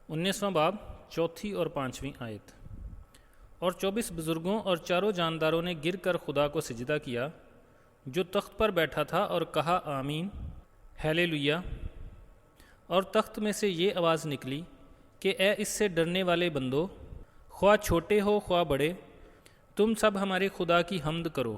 19واں باب چوتھی اور 5ویں آیت۔ اور 24 بزرگوں اور چاروں جانداروں نے گر کر خدا کو سجدہ کیا جو تخت پر بیٹھا تھا، اور کہا آمین، ہیلیلویا۔ اور تخت میں سے یہ آواز نکلی کہ اے اس سے ڈرنے والے بندو، خواہ چھوٹے ہو خواہ بڑے، تم سب ہمارے خدا کی حمد کرو۔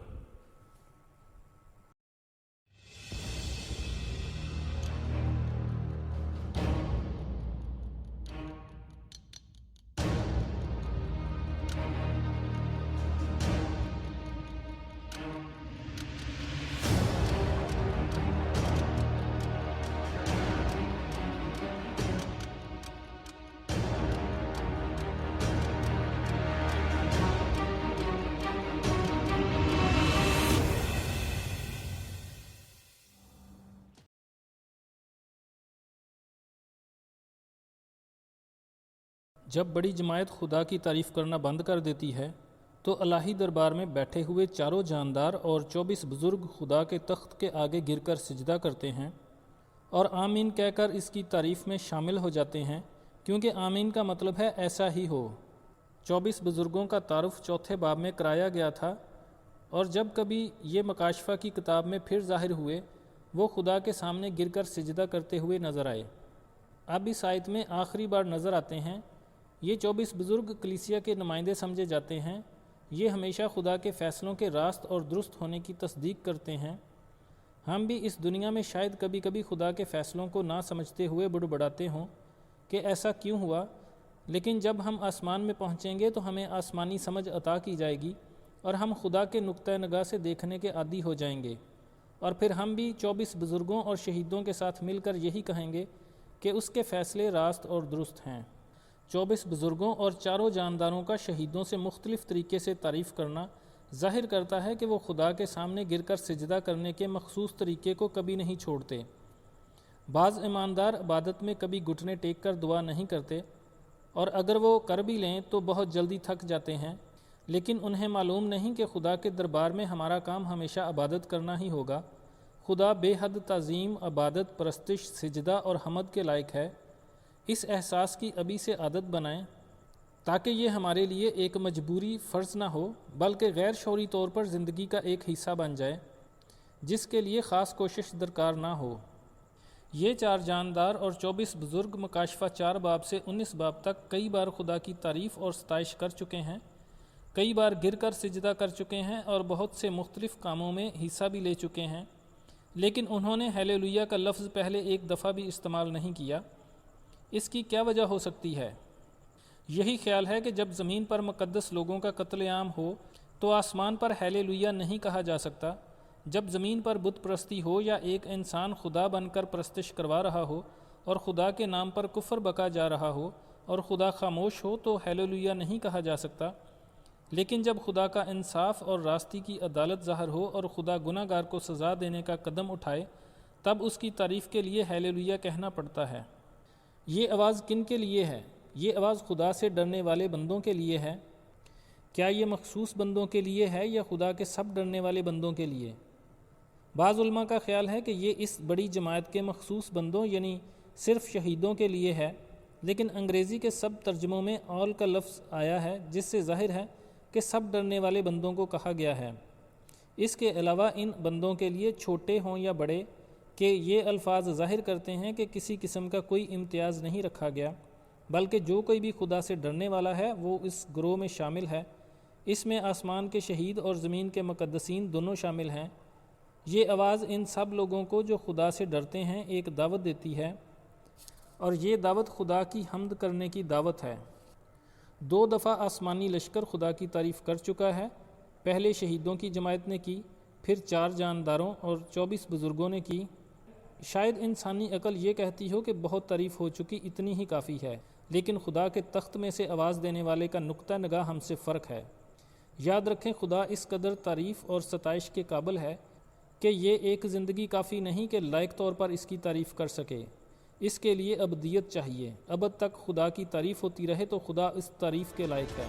جب بڑی جماعت خدا کی تعریف کرنا بند کر دیتی ہے تو الہی دربار میں بیٹھے ہوئے چاروں جاندار اور 24 بزرگ خدا کے تخت کے آگے گر کر سجدہ کرتے ہیں اور آمین کہہ کر اس کی تعریف میں شامل ہو جاتے ہیں، کیونکہ آمین کا مطلب ہے ایسا ہی ہو۔ 24 بزرگوں کا تعارف چوتھے باب میں کرایا گیا تھا، اور جب کبھی یہ مکاشفہ کی کتاب میں پھر ظاہر ہوئے وہ خدا کے سامنے گر کر سجدہ کرتے ہوئے نظر آئے۔ اب اس آیت میں آخری بار نظر آتے ہیں۔ یہ 24 بزرگ کلیسیا کے نمائندے سمجھے جاتے ہیں۔ یہ ہمیشہ خدا کے فیصلوں کے راست اور درست ہونے کی تصدیق کرتے ہیں۔ ہم بھی اس دنیا میں شاید کبھی کبھی خدا کے فیصلوں کو نہ سمجھتے ہوئے بڑبڑاتے ہوں کہ ایسا کیوں ہوا، لیکن جب ہم آسمان میں پہنچیں گے تو ہمیں آسمانی سمجھ عطا کی جائے گی اور ہم خدا کے نقطہ نگاہ سے دیکھنے کے عادی ہو جائیں گے، اور پھر ہم بھی 24 بزرگوں اور شہیدوں کے ساتھ مل کر یہی کہیں گے کہ اس کے فیصلے راست اور درست ہیں۔ 24 بزرگوں اور چاروں جانداروں کا شہیدوں سے مختلف طریقے سے تعریف کرنا ظاہر کرتا ہے کہ وہ خدا کے سامنے گر کر سجدہ کرنے کے مخصوص طریقے کو کبھی نہیں چھوڑتے۔ بعض ایماندار عبادت میں کبھی گھٹنے ٹیک کر دعا نہیں کرتے، اور اگر وہ کر بھی لیں تو بہت جلدی تھک جاتے ہیں، لیکن انہیں معلوم نہیں کہ خدا کے دربار میں ہمارا کام ہمیشہ عبادت کرنا ہی ہوگا۔ خدا بے حد تعظیم، عبادت، پرستش، سجدہ اور حمد کے لائق ہے۔ اس احساس کی ابھی سے عادت بنائیں تاکہ یہ ہمارے لیے ایک مجبوری فرض نہ ہو، بلکہ غیر شعوری طور پر زندگی کا ایک حصہ بن جائے جس کے لیے خاص کوشش درکار نہ ہو۔ یہ چار جاندار اور 24 بزرگ مکاشفہ 4 باب سے 19 باب تک کئی بار خدا کی تعریف اور ستائش کر چکے ہیں، کئی بار گر کر سجدہ کر چکے ہیں اور بہت سے مختلف کاموں میں حصہ بھی لے چکے ہیں، لیکن انہوں نے ہیلیلویا کا لفظ پہلے ایک دفعہ بھی استعمال نہیں کیا۔ اس کی کیا وجہ ہو سکتی ہے؟ یہی خیال ہے کہ جب زمین پر مقدس لوگوں کا قتل عام ہو تو آسمان پر ہیلیلویا نہیں کہا جا سکتا۔ جب زمین پر بت پرستی ہو یا ایک انسان خدا بن کر پرستش کروا رہا ہو اور خدا کے نام پر کفر بکا جا رہا ہو اور خدا خاموش ہو تو ہیلیلویا نہیں کہا جا سکتا، لیکن جب خدا کا انصاف اور راستی کی عدالت ظاہر ہو اور خدا گناہ گار کو سزا دینے کا قدم اٹھائے تب اس کی تعریف کے لیے ہیلیلویا کہنا پڑتا ہے۔ یہ آواز کن کے لیے ہے؟ یہ آواز خدا سے ڈرنے والے بندوں کے لیے ہے۔ کیا یہ مخصوص بندوں کے لیے ہے یا خدا کے سب ڈرنے والے بندوں کے لیے؟ بعض علماء کا خیال ہے کہ یہ اس بڑی جماعت کے مخصوص بندوں یعنی صرف شہیدوں کے لیے ہے، لیکن انگریزی کے سب ترجموں میں all کا لفظ آیا ہے جس سے ظاہر ہے کہ سب ڈرنے والے بندوں کو کہا گیا ہے۔ اس کے علاوہ ان بندوں کے لیے چھوٹے ہوں یا بڑے کہ یہ الفاظ ظاہر کرتے ہیں کہ کسی قسم کا کوئی امتیاز نہیں رکھا گیا، بلکہ جو کوئی بھی خدا سے ڈرنے والا ہے وہ اس گروہ میں شامل ہے۔ اس میں آسمان کے شہید اور زمین کے مقدسین دونوں شامل ہیں۔ یہ آواز ان سب لوگوں کو جو خدا سے ڈرتے ہیں ایک دعوت دیتی ہے، اور یہ دعوت خدا کی حمد کرنے کی دعوت ہے۔ 2 دفعہ آسمانی لشکر خدا کی تعریف کر چکا ہے، پہلے شہیدوں کی جماعت نے کی، پھر 4 جانداروں اور 24 بزرگوں نے کی۔ شاید انسانی عقل یہ کہتی ہو کہ بہت تعریف ہو چکی، اتنی ہی کافی ہے، لیکن خدا کے تخت میں سے آواز دینے والے کا نقطہ نگاہ ہم سے فرق ہے۔ یاد رکھیں خدا اس قدر تعریف اور ستائش کے قابل ہے کہ یہ ایک زندگی کافی نہیں کہ لائق طور پر اس کی تعریف کر سکے، اس کے لیے ابدیت چاہیے۔ ابد تک خدا کی تعریف ہوتی رہے تو خدا اس تعریف کے لائق ہے۔